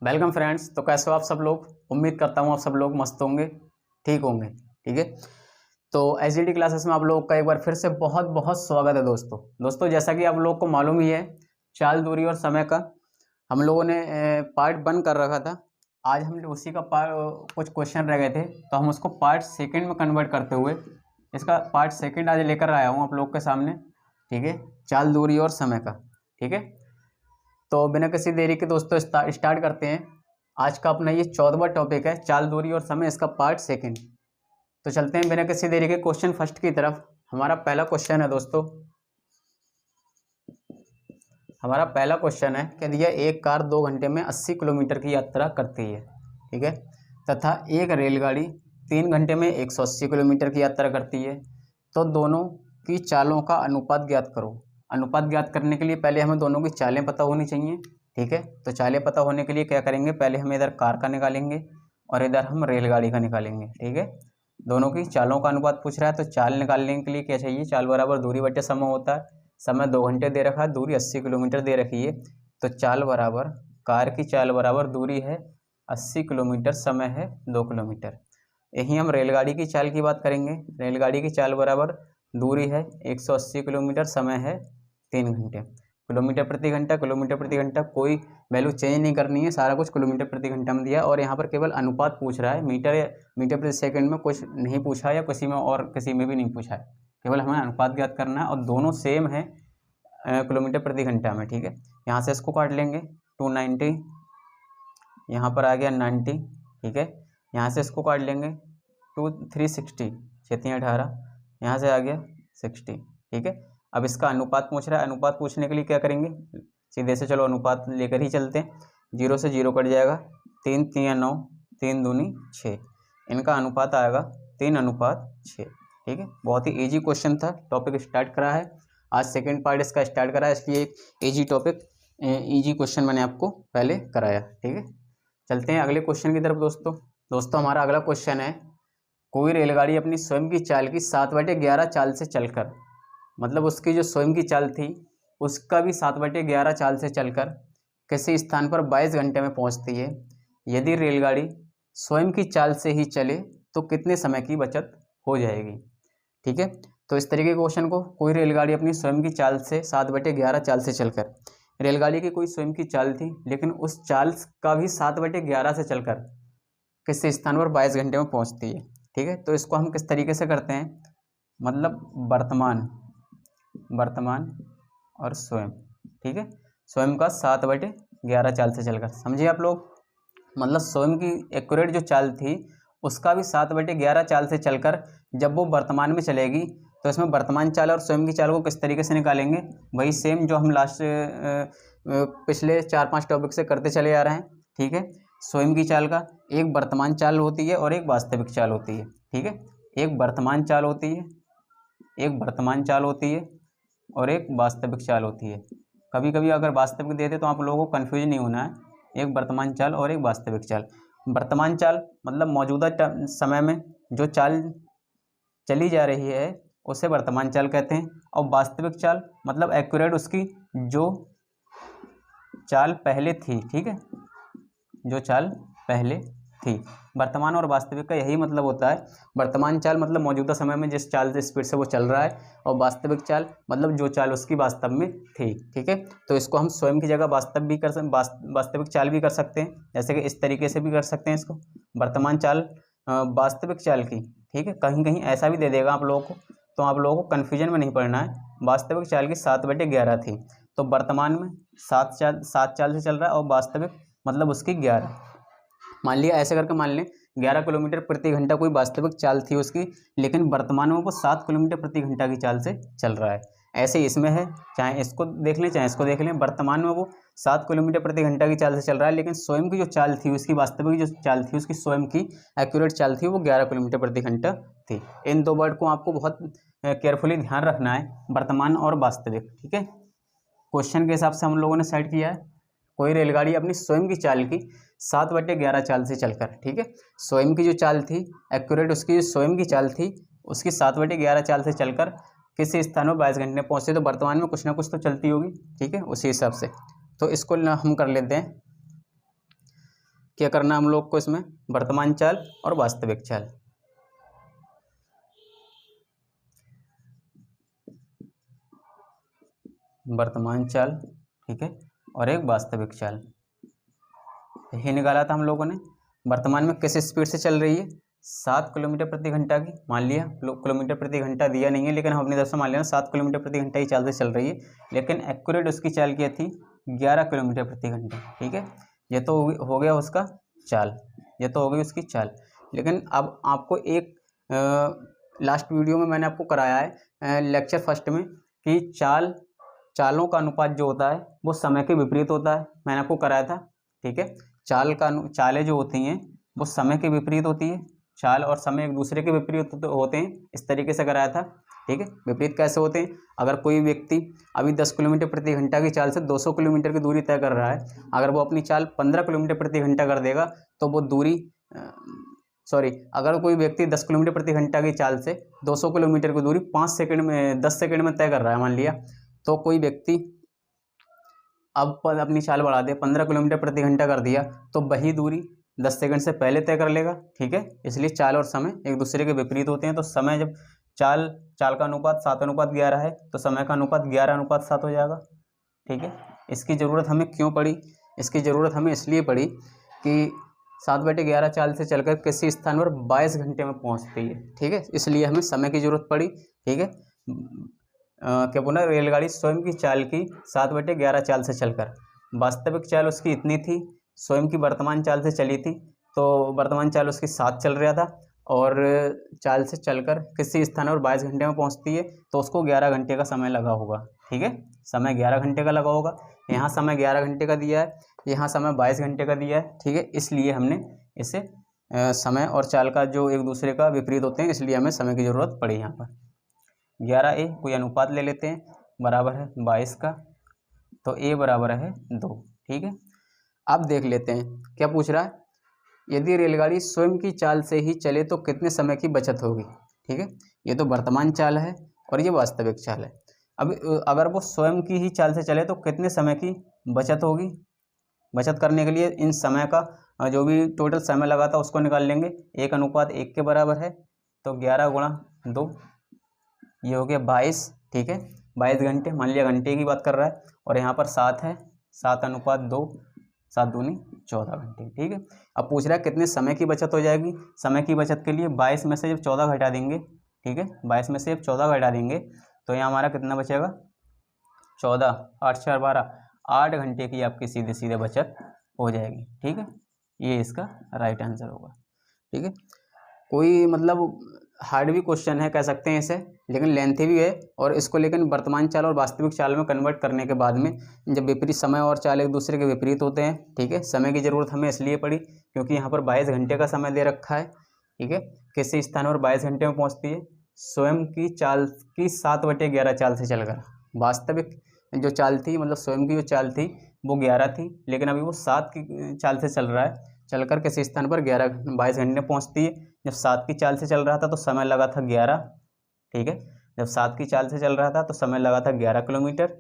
Welcome friends. तो कैसे हो आप सब लोग? उम्मीद करता हूँ आप सब लोग मस्त होंगे, ठीक होंगे। ठीक है, तो एसजीडी क्लासेस में आप लोगों का एक बार फिर से बहुत बहुत स्वागत है दोस्तों। जैसा कि आप लोग को मालूम ही है, चाल, दूरी और समय का हम लोगों ने पार्ट 1 कर रखा था। आज हम उसी का कुछ क्वेश्चन रह गए थे, तो हम उसको पार्ट 2 में कन्वर्ट करते हुए इसका पार्ट 2 आज लेकर आया हूँ आप लोग के सामने। ठीक है, चाल, दूरी और समय का। ठीक है, तो बिना किसी देरी के दोस्तों स्टार्ट करते हैं। आज का अपना ये 14वां टॉपिक है, चाल, दूरी और समय, इसका पार्ट 2। तो चलते हैं बिना किसी देरी के क्वेश्चन फर्स्ट की तरफ। हमारा पहला क्वेश्चन है दोस्तों, हमारा पहला क्वेश्चन है कि दिया एक कार 2 घंटे में 80 किलोमीटर की यात्रा करती है। ठीक है, तथा एक रेलगाड़ी 3 घंटे में 180 किलोमीटर की यात्रा करती है। तो दोनों की चालों का अनुपात ज्ञात करो। अनुपात ज्ञात करने के लिए पहले हमें दोनों की चालें पता होनी चाहिए। ठीक है, तो चालें पता होने के लिए क्या करेंगे, पहले हम इधर कार का निकालेंगे और इधर हम रेलगाड़ी का निकालेंगे। ठीक है, दोनों की चालों का अनुपात पूछ रहा है, तो चाल निकालने के लिए क्या चाहिए, चाल बराबर दूरी बटे समय होता है। समय 2 घंटे दे रखा है, दूरी 80 किलोमीटर दे रखी है। तो चाल बराबर, कार की चाल बराबर दूरी है 80 किलोमीटर, समय है 2 किलोमीटर। यहीं हम रेलगाड़ी की चाल की बात करेंगे। रेलगाड़ी की चाल बराबर दूरी है 180 किलोमीटर, समय है 3 घंटे। किलोमीटर प्रति घंटा, किलोमीटर प्रति घंटा कोई वैल्यू चेंज नहीं करनी है, सारा कुछ किलोमीटर प्रति घंटा में दिया। और यहाँ पर केवल अनुपात पूछ रहा है, मीटर या मीटर प्रति सेकंड में कुछ नहीं पूछा, या किसी में और किसी में भी नहीं पूछा है, केवल हमें अनुपात ज्ञात करना है। और दोनों सेम है किलोमीटर प्रति घंटा में। ठीक है, यहाँ से इसको काट लेंगे, 290, यहाँ पर आ गया 90। ठीक है, यहाँ से इसको काट लेंगे, 360, 6×18, यहाँ से आ गया 60। ठीक है, अब इसका अनुपात पूछ रहा है। अनुपात पूछने के लिए क्या करेंगे, सीधे से चलो अनुपात लेकर ही चलते हैं। 0 से 0 कट जाएगा, 3 3 9, 3 दूनी 6, इनका अनुपात आएगा 3:6। ठीक है, बहुत ही इजी क्वेश्चन था। टॉपिक स्टार्ट करा है आज, सेकंड पार्ट इसका स्टार्ट करा है, इसलिए एक इजी टॉपिक, इजी क्वेश्चन मैंने आपको पहले कराया। ठीक है, चलते हैं अगले क्वेश्चन की तरफ दोस्तों। हमारा अगला क्वेश्चन है, कोई रेलगाड़ी अपनी स्वयं की चाल की 7/11 चाल से चलकर, मतलब उसकी जो स्वयं की चाल थी उसका भी 7/11 चाल से चलकर किसी स्थान पर 22 घंटे में पहुंचती है। यदि रेलगाड़ी स्वयं की चाल से ही चले तो कितने समय की बचत हो जाएगी। ठीक है, तो इस तरीके के क्वेश्चन को, कोई रेलगाड़ी अपनी स्वयं की चाल से 7/11 चाल से चलकर, रेलगाड़ी की कोई स्वयं की चाल थी लेकिन उस चाल का भी 7/11 से चलकर किसी स्थान पर 22 घंटे में पहुंचती है। ठीक है, तो इसको हम किस तरीके से करते हैं, मतलब वर्तमान और स्वयं। ठीक है, स्वयं का 7/11 चाल से चलकर, समझिए आप लोग, मतलब स्वयं की एक्यूरेट जो चाल थी उसका भी 7/11 चाल से चलकर जब वो वर्तमान में चलेगी, तो इसमें वर्तमान चाल और स्वयं की चाल को किस तरीके से निकालेंगे, वही सेम जो हम लास्ट पिछले 4-5 टॉपिक से करते चले आ रहे हैं। ठीक है, स्वयं की चाल का एक वर्तमान चाल होती है और एक वास्तविक चाल होती है। ठीक है, एक वर्तमान चाल होती है, एक वर्तमान चाल होती है और एक वास्तविक चाल होती है। कभी कभी अगर वास्तविक देते तो आप लोगों को कन्फ्यूज नहीं होना है, एक वर्तमान चाल और एक वास्तविक चाल। वर्तमान चाल मतलब मौजूदा समय में जो चाल चली जा रही है उसे वर्तमान चाल कहते हैं, और वास्तविक चाल मतलब एक्यूरेट उसकी जो चाल पहले थी। ठीक है, जो चाल पहले थी। वर्तमान और वास्तविक का यही मतलब होता है। वर्तमान चाल मतलब मौजूदा समय में जिस चाल से स्पीड से वो चल रहा है, और वास्तविक चाल मतलब जो चाल उसकी वास्तव में थी। ठीक है, तो इसको हम स्वयं की जगह वास्तविक चाल भी कर सकते हैं, जैसे कि इस तरीके से भी कर सकते हैं इसको, वर्तमान चाल वास्तविक चाल की। ठीक है, कहीं कहीं ऐसा भी दे देगा आप लोगों को, तो आप लोगों को कन्फ्यूजन में नहीं पड़ना है। वास्तविक चाल की 7/11 थी, तो वर्तमान में 7 चाल से चल रहा है, और वास्तविक मतलब उसकी 11। मान लिया ऐसे करके, मान लें 11 किलोमीटर प्रति घंटा कोई वास्तविक चाल थी उसकी, लेकिन वर्तमान में वो 7 किलोमीटर प्रति घंटा की चाल से चल रहा है। ऐसे इसमें है, चाहे इसको देख लें चाहे इसको देख लें, वर्तमान में वो 7 किलोमीटर प्रति घंटा की चाल से चल रहा है, लेकिन स्वयं की जो चाल थी उसकी, वास्तविक जो चाल थी उसकी, स्वयं की एक्यूरेट चाल थी वो 11 किलोमीटर प्रति घंटा थी। इन दो वर्ड को आपको बहुत केयरफुली ध्यान रखना है, वर्तमान और वास्तविक। ठीक है, क्वेश्चन के हिसाब से हम लोगों ने सेट किया है, कोई रेलगाड़ी अपनी स्वयं की चाल की 7/11 चाल से चलकर, ठीक है, स्वयं की जो चाल थी एक्यूरेट उसकी जो स्वयं की चाल थी उसकी 7/11 चाल से चलकर किसी स्थान में 22 घंटे में पहुँचे, तो वर्तमान में कुछ ना कुछ तो चलती होगी। ठीक है, उसी हिसाब से तो इसको हम कर लेते हैं, क्या करना है हम लोग को इसमें, वर्तमान चाल और वास्तविक चाल। वर्तमान चाल, ठीक है, और एक वास्तविक चाल, यही निकाला था हम लोगों ने। वर्तमान में किस स्पीड से चल रही है, 7 किलोमीटर प्रति घंटा की, मान लिया किलोमीटर प्रति घंटा दिया नहीं है, लेकिन हम अपनी तरफ से मान लिया 7 किलोमीटर प्रति घंटा की चाल से चल रही है, लेकिन एक्यूरेट उसकी चाल क्या थी, 11 किलोमीटर प्रति घंटा, ठीक है। ये तो हो गया उसका चाल, ये तो हो गई उसकी चाल। लेकिन अब आपको एक लास्ट वीडियो में मैंने आपको कराया है लेक्चर फर्स्ट में कि चालों का अनुपात जो होता है वो समय के विपरीत होता है, मैंने आपको कराया था, ठीक है। चालें जो होती हैं वो समय के विपरीत होती है, चाल और समय एक दूसरे के विपरीत होते हैं, इस तरीके से कराया था, ठीक है। विपरीत कैसे होते हैं, अगर कोई व्यक्ति अभी 10 किलोमीटर प्रति घंटा की चाल से 200 किलोमीटर की दूरी तय कर रहा है, अगर वो अपनी चाल 15 किलोमीटर प्रति घंटा कर देगा तो वो दूरी अगर कोई व्यक्ति 10 किलोमीटर प्रति घंटा की चाल से 200 किलोमीटर की दूरी 10 सेकंड में तय कर रहा है मान लिया, तो कोई व्यक्ति अब अपनी चाल बढ़ा दे 15 किलोमीटर प्रति घंटा कर दिया, तो वही दूरी 10 सेकंड से पहले तय कर लेगा, ठीक है। इसलिए चाल और समय एक दूसरे के विपरीत होते हैं, तो समय जब चाल का अनुपात 7:11 है तो समय का अनुपात 11:7 हो जाएगा, ठीक है। इसकी ज़रूरत हमें क्यों पड़ी, इसकी ज़रूरत हमें इसलिए पड़ी कि 7/11 चाल से चलकर किसी स्थान पर 22 घंटे में पहुंचती है, ठीक है, इसलिए हमें समय की ज़रूरत पड़ी, ठीक है। क्या बोला, रेलगाड़ी स्वयं की चाल की 7/11 चाल से चलकर, वास्तविक चाल उसकी इतनी थी, स्वयं की वर्तमान चाल से चली थी, तो वर्तमान चाल उसकी 7 चल रहा था, और चाल से चलकर किसी स्थान पर 22 घंटे में पहुंचती है, तो उसको 11 घंटे का समय लगा होगा, ठीक है, समय 11 घंटे का लगा होगा। यहाँ समय 11 घंटे का दिया है, यहाँ समय 22 घंटे का दिया है, ठीक है। इसलिए हमने इसे समय और चाल का जो एक दूसरे का विपरीत होते हैं, इसलिए हमें समय की ज़रूरत पड़ी। यहाँ पर 11a कोई अनुपात ले लेते हैं, बराबर है 22 का, तो a बराबर है 2, ठीक है। अब देख लेते हैं क्या पूछ रहा है, यदि रेलगाड़ी स्वयं की चाल से ही चले तो कितने समय की बचत होगी, ठीक है। ये तो वर्तमान चाल है और ये वास्तविक चाल है। अब अगर वो स्वयं की ही चाल से चले तो कितने समय की बचत होगी, बचत करने के लिए इन समय का जो भी टोटल समय लगा था उसको निकाल लेंगे, 1:1 के बराबर है, तो 11 × 2 ये हो गया 22, ठीक है, 22 घंटे, मान लिया घंटे की बात कर रहा है, और यहाँ पर 7 है, 7:2, 7 दूनी 14 घंटे, ठीक है। अब पूछ रहा है कितने समय की बचत हो जाएगी, समय की बचत के लिए 22 में से जब 14 घटा देंगे, ठीक है, 22 में से जब 14 घटा देंगे तो यहाँ हमारा कितना बचेगा, 14, 8 4 12, 8 घंटे की आपकी सीधे सीधे बचत हो जाएगी, ठीक है। ये इसका राइट आंसर होगा, ठीक है। कोई मतलब हार्ड भी क्वेश्चन है कह सकते हैं इसे, लेकिन लेंथी भी है, और इसको लेकिन वर्तमान चाल और वास्तविक चाल में कन्वर्ट करने के बाद में जब विपरीत समय और चाल एक दूसरे के विपरीत होते हैं, ठीक है, समय की ज़रूरत हमें इसलिए पड़ी क्योंकि यहाँ पर 22 घंटे का समय दे रखा है, ठीक है। किसी स्थान पर 22 घंटे में पहुँचती है, स्वयं की चाल की 7/11 चाल से चलकर, वास्तविक जो चाल थी मतलब स्वयं की जो चाल थी वो 11 थी, लेकिन अभी वो 7 की चाल से चल रहा है, चलकर किसी स्थान पर 22 घंटे पहुँचती है। जब 7 की चाल से चल रहा था तो समय लगा था 11, ठीक है, जब 7 की चाल से चल रहा था तो समय लगा था 11 किलोमीटर,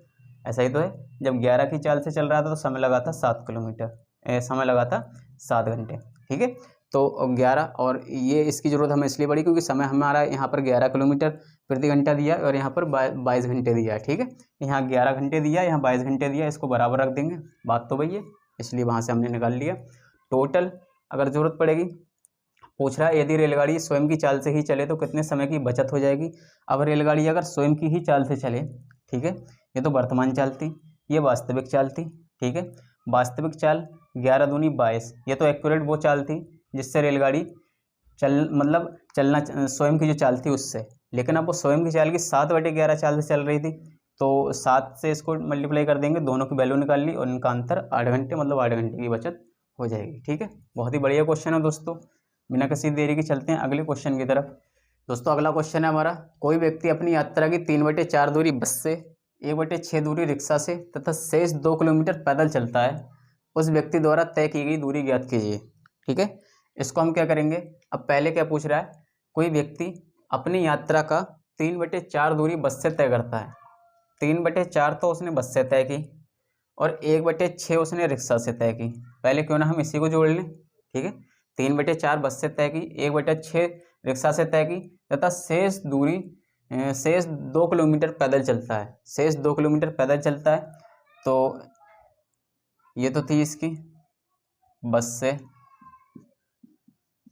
ऐसा ही तो है। जब 11 की चाल से चल रहा था तो समय लगा था 7 किलोमीटर, समय लगा था 7 घंटे, ठीक है। तो 11, और ये इसकी ज़रूरत हमें इसलिए पड़ी क्योंकि समय हमारा यहाँ पर 11 किलोमीटर प्रति घंटा दिया और यहाँ पर 22 घंटे दिया है, ठीक है। यहाँ 11 घंटे दिया, यहाँ 22 घंटे दिया, इसको बराबर रख देंगे, बात तो वही है, इसलिए वहाँ से हमने निकाल लिया। टोटल अगर ज़रूरत पड़ेगी, पूछ रहा है यदि रेलगाड़ी स्वयं की चाल से ही चले तो कितने समय की बचत हो जाएगी। अब रेलगाड़ी अगर स्वयं की ही चाल से चले, ठीक है, ये तो वर्तमान चाल थी, ये वास्तविक चाल थी, ठीक है। वास्तविक चाल 11 दूनी 22, ये तो एक्यूरेट वो चाल थी जिससे रेलगाड़ी चलना स्वयं की जो चाल थी उससे, लेकिन अब वो स्वयं की चाल की 7/11 चाल से चल रही थी, तो 7 से इसको मल्टीप्लाई कर देंगे, दोनों की वैल्यू निकाल ली और इनका अंतर 8 घंटे, मतलब 8 घंटे की बचत हो जाएगी, ठीक है। बहुत ही बढ़िया क्वेश्चन है दोस्तों, बिना किसी देरी के चलते हैं अगले क्वेश्चन की तरफ। दोस्तों अगला क्वेश्चन है हमारा, कोई व्यक्ति अपनी यात्रा की 3/4 दूरी बस से, 1/6 दूरी रिक्शा से तथा शेष 2 किलोमीटर पैदल चलता है, उस व्यक्ति द्वारा तय की गई दूरी ज्ञात कीजिए, ठीक है। इसको हम क्या करेंगे, अब पहले क्या पूछ रहा है, कोई व्यक्ति अपनी यात्रा का 3/4 दूरी बस से तय करता है, 3/4 तो उसने बस से तय की और 1/6 उसने रिक्शा से तय की। पहले क्यों ना हम इसी को जोड़ लें, ठीक है। 3/4 बस से तय की, 1/6 रिक्शा से तय की, तथा शेष 2 किलोमीटर पैदल चलता है। शेष 2 किलोमीटर पैदल चलता है। तो ये तो थी इसकी बस से,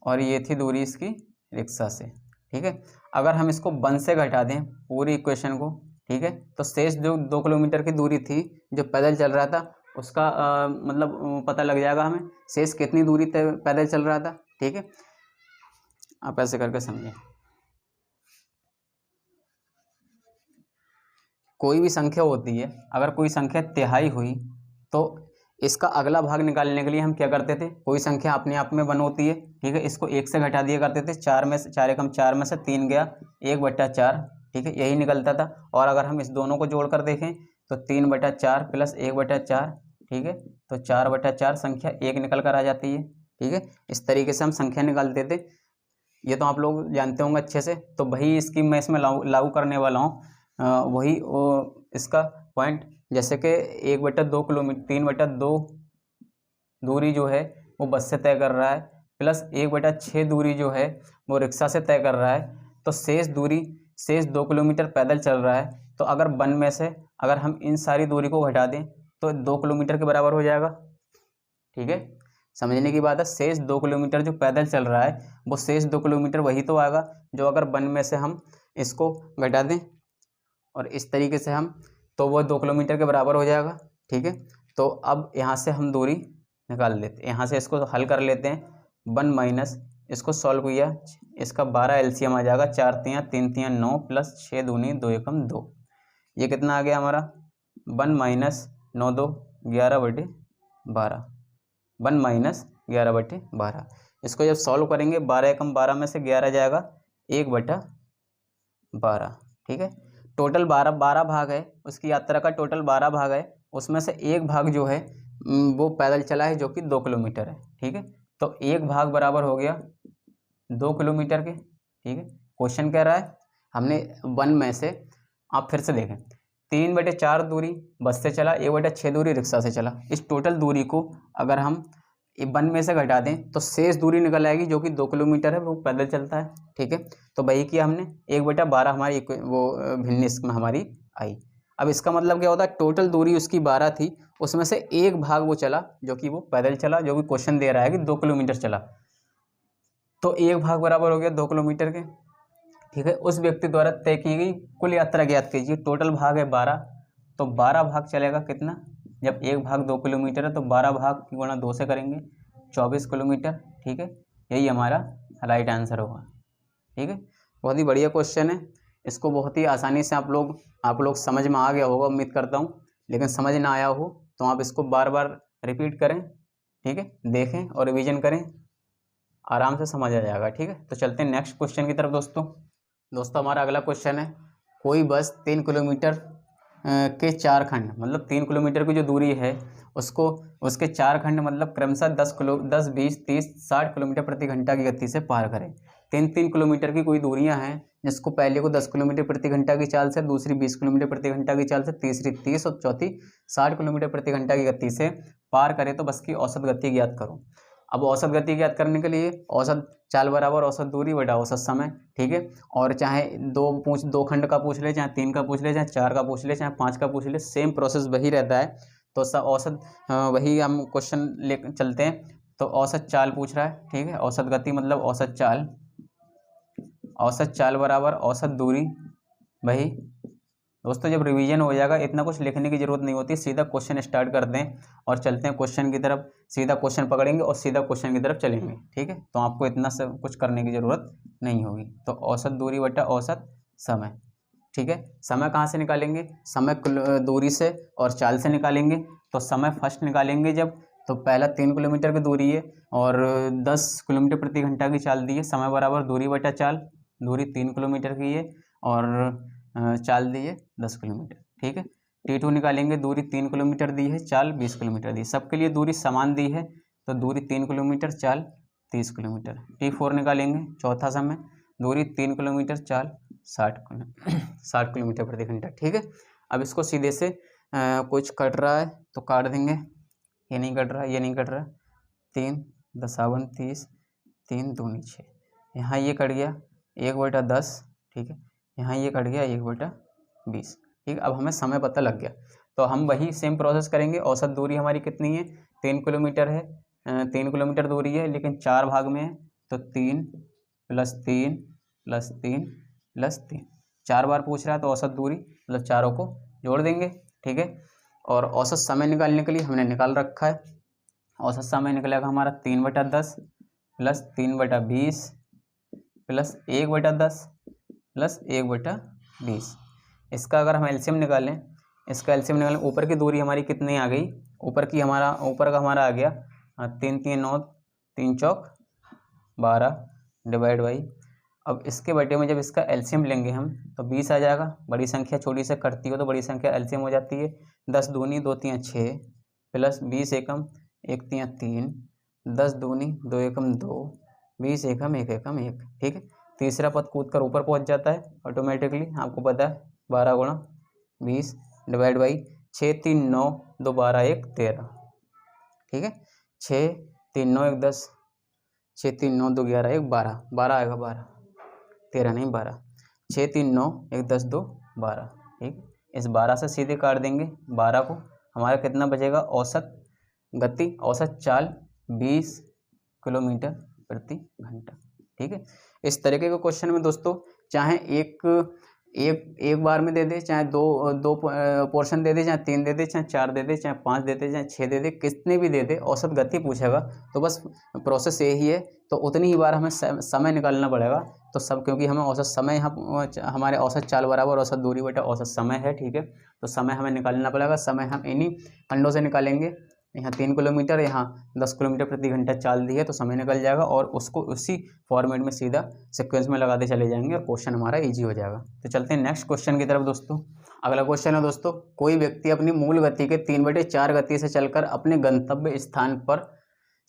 और ये थी दूरी इसकी रिक्शा से, ठीक है। अगर हम इसको 1 से घटा दें पूरी इक्वेशन को, ठीक है, तो शेष जो 2 किलोमीटर की दूरी थी जो पैदल चल रहा था उसका मतलब पता लग जाएगा हमें शेष कितनी दूरी पैदल चल रहा था, ठीक है। आप ऐसे करके समझें। कोई भी संख्या होती है, अगर कोई संख्या तिहाई हुई तो इसका अगला भाग निकालने के लिए हम क्या करते थे, कोई संख्या अपने आप में 1 होती है, ठीक है, इसको 1 से घटा दिया करते थे। 4 में से 4 एकम 4 में से 3 गया, 1/4, ठीक है, यही निकलता था। और अगर हम इस दोनों को जोड़कर देखें तो 3/4 प्लस 1/4, ठीक है, तो 4/4 संख्या 1 निकल कर आ जाती है, ठीक है। इस तरीके से हम संख्या निकालते थे। ये तो आप लोग जानते होंगे अच्छे से। तो वही स्कीम मैं इसमें लागू करने वाला हूँ। वही इसका पॉइंट, जैसे कि 1/2 किलोमीटर 3/2 दूरी जो है वो बस से तय कर रहा है, प्लस 1/6 दूरी जो है वो रिक्शा से तय कर रहा है। तो शेष 2 किलोमीटर पैदल चल रहा है। तो अगर 1 में से अगर हम इन सारी दूरी को घटा दें तो 2 किलोमीटर के बराबर हो जाएगा, ठीक है। समझने की बात है, शेष 2 किलोमीटर जो पैदल चल रहा है वो शेष 2 किलोमीटर वही तो आएगा जो अगर 1 में से हम इसको घटा दें और इस तरीके से हम, तो वो 2 किलोमीटर के बराबर हो जाएगा, ठीक है। तो अब यहाँ से हम दूरी निकाल लेते हैं, यहाँ से इसको हल कर लेते हैं। 1 माइनस इसको सॉल्व किया, इसका 12 एलसीएम आ जाएगा। 4 तियाँ 3 तियाँ 9 प्लस 6 दूनी 2 एकम 2। ये कितना आ गया हमारा, 1 माइनस 9 2 11/12, 1 माइनस 11/12। इसको जब सॉल्व करेंगे 12 एकम 12 में से 11 जाएगा 1/12, ठीक है। टोटल 12 भाग है, उसकी यात्रा का टोटल 12 भाग है। उसमें से एक भाग जो है वो पैदल चला है जो कि 2 किलोमीटर है, ठीक है। तो एक भाग बराबर हो गया 2 किलोमीटर के, ठीक है। क्वेश्चन कह रहा है हमने 1 में से, आप फिर से देखें, 3/4 दूरी बस से चला, 1/6 दूरी रिक्शा से चला। इस टोटल दूरी को अगर हम 1 में से घटा दें तो शेष दूरी निकल आएगी जो कि 2 किलोमीटर है, वो पैदल चलता है, ठीक है। तो वही किया हमने, 1/12 हमारी वो भिन्न इसमें हमारी आई। अब इसका मतलब क्या होता है, टोटल दूरी उसकी 12 थी, उसमें से एक भाग वो चला जो कि वो पैदल चला, जो कि क्वेश्चन दे रहा है कि 2 किलोमीटर चला। तो एक भाग बराबर हो गया 2 किलोमीटर के, ठीक है। उस व्यक्ति द्वारा तय की गई कुल यात्रा ज्ञात कीजिए। टोटल भाग है 12, तो 12 भाग चलेगा कितना, जब एक भाग 2 किलोमीटर है तो 12 भाग की गुणा 2 से करेंगे 24 किलोमीटर, ठीक है। यही हमारा राइट आंसर होगा, ठीक है। बहुत ही बढ़िया क्वेश्चन है, इसको बहुत ही आसानी से आप लोग समझ में आ गया होगा उम्मीद करता हूँ। लेकिन समझ ना आया हो तो आप इसको बार बार रिपीट करें, ठीक है, देखें और रिवीजन करें, आराम से समझ आ जाएगा, ठीक है। तो चलते हैं नेक्स्ट क्वेश्चन की तरफ। दोस्तों हमारा अगला क्वेश्चन है, कोई बस 3 किलोमीटर के 4 खंड, मतलब 3 किलोमीटर की जो दूरी है उसको उसके 4 खंड मतलब क्रमशः 10, 20, 30, 60 किलोमीटर प्रति घंटा की गति से पार करें। 3 किलोमीटर की कोई दूरियां हैं, जिसको पहले को 10 किलोमीटर प्रति घंटा की चाल से, दूसरी 20 किलोमीटर प्रति घंटा की चाल से, तीसरी 30 और चौथी 60 किलोमीटर प्रति घंटा की गति से पार करें तो बस की औसत गति ज्ञात करो। अब औसत गति ज्ञात करने के लिए औसत चाल बराबर औसत दूरी बटा औसत समय, ठीक है। और चाहे 2 खंड का पूछ ले, चाहे 3 का पूछ ले, चाहे 4 का पूछ ले, चाहे 5 का पूछ ले, सेम प्रोसेस वही रहता है। तो औसत वही हम क्वेश्चन ले चलते हैं। तो औसत चाल पूछ रहा है, ठीक है। औसत गति मतलब औसत चाल बराबर औसत दूरी। वही दोस्तों जब रिवीजन हो जाएगा इतना कुछ लिखने की जरूरत नहीं होती, सीधा क्वेश्चन स्टार्ट करते हैं और चलते हैं क्वेश्चन की तरफ। सीधा क्वेश्चन पकड़ेंगे और सीधा क्वेश्चन की तरफ चलेंगे, ठीक है। तो आपको इतना सब कुछ करने की जरूरत नहीं होगी। तो औसत दूरी बटा औसत समय, ठीक है। समय कहाँ से निकालेंगे, समय दूरी से और चाल से निकालेंगे। तो समय फर्स्ट निकालेंगे जब, तो पहला 3 किलोमीटर की दूरी है और 10 किलोमीटर प्रति घंटा की चाल दी है। समय बराबर दूरी बटा चाल, दूरी 3 किलोमीटर की है और चाल दी है 10 किलोमीटर, ठीक है। T2 निकालेंगे, दूरी 3 किलोमीटर दी है, चाल 20 किलोमीटर दी है। सबके लिए दूरी समान दी है, तो दूरी 3 किलोमीटर, चाल 30 किलोमीटर। T4 निकालेंगे, चौथा समय, दूरी 3 किलोमीटर, चाल 60 किलोमीटर प्रति घंटा, ठीक है। अब इसको सीधे से कुछ कट रहा है तो काट देंगे, ये नहीं कट रहा, ये नहीं कट रहा, 3 10 30, 3 दूनी 6, यहाँ ये कट गया 1/10, ठीक है, यहाँ ये कट गया 1/20, ठीक। अब हमें समय पता लग गया, तो हम वही सेम प्रोसेस करेंगे। औसत दूरी हमारी कितनी है, 3 किलोमीटर है, 3 किलोमीटर दूरी है, लेकिन 4 भाग में है, तो 3 + 3 + 3 + 3, 4 बार पूछ रहा है, तो औसत दूरी मतलब चारों को जोड़ देंगे, ठीक है। और औसत समय निकालने के लिए हमने निकाल रखा है, औसत समय निकलेगा हमारा 3/10 + 3/20 + 1/10 + 1/20। इसका अगर हम एलसीएम निकालें, ऊपर की दूरी हमारी कितनी आ गई, ऊपर का हमारा आ गया 3 3 9, 3 चौक 12 डिवाइड बाई, अब इसके बटे में जब इसका एलसीएम लेंगे हम तो 20 आ जाएगा। बड़ी संख्या छोटी से कटती हो तो बड़ी संख्या एलसीएम हो जाती है। 10 दूनी 2 तियाँ 6 + 20 एकम 1 तियाँ 3, 10 दूनी 2 एकम 2, 20 एकम 1 एकम 1, ठीक है। तीसरा पद कूद कर ऊपर पहुंच जाता है ऑटोमेटिकली, आपको पता है 12 × 20 डिवाइड बाई 6 3 9, 2 12 1 13, ठीक है। 6 3 9 1 10, 6 3 9 2 11 1 12, 12 आएगा 12, 13 नहीं 12, 6 3 9 1 10 2 12, ठीक। इस 12 से सीधे काट देंगे 12 को, हमारा कितना बचेगा, औसत गति, औसत चाल 20 किलोमीटर प्रति घंटा, ठीक है। इस तरीके के क्वेश्चन में दोस्तों चाहे एक बार में दे दे, चाहे दो पोर्शन दे दे, चाहे 3 दे दे, चाहे 4 दे दे, चाहे 5 दे दे, चाहे 6 दे दे, कितने भी दे दे, औसत गति पूछेगा तो बस प्रोसेस यही है। तो उतनी ही बार हमें समय निकालना पड़ेगा, तो सब क्योंकि हमें औसत समय यहाँ हमारे औसत चाल बराबर औसत दूरी बटा औसत समय है, ठीक है। तो समय हमें निकालना पड़ेगा, समय हम इन्हीं खंडों से निकालेंगे। यहाँ 3 किलोमीटर, यहाँ 10 किलोमीटर प्रति घंटा चाल दी है, तो समय निकल जाएगा और उसको उसी फॉर्मेट में सीधा सीक्वेंस में लगाते चले जाएंगे और क्वेश्चन हमारा इजी हो जाएगा। तो चलते हैं नेक्स्ट क्वेश्चन की तरफ दोस्तों। अगला क्वेश्चन है दोस्तों, कोई व्यक्ति अपनी मूल गति के 3/4 गति से चलकर अपने गंतव्य स्थान पर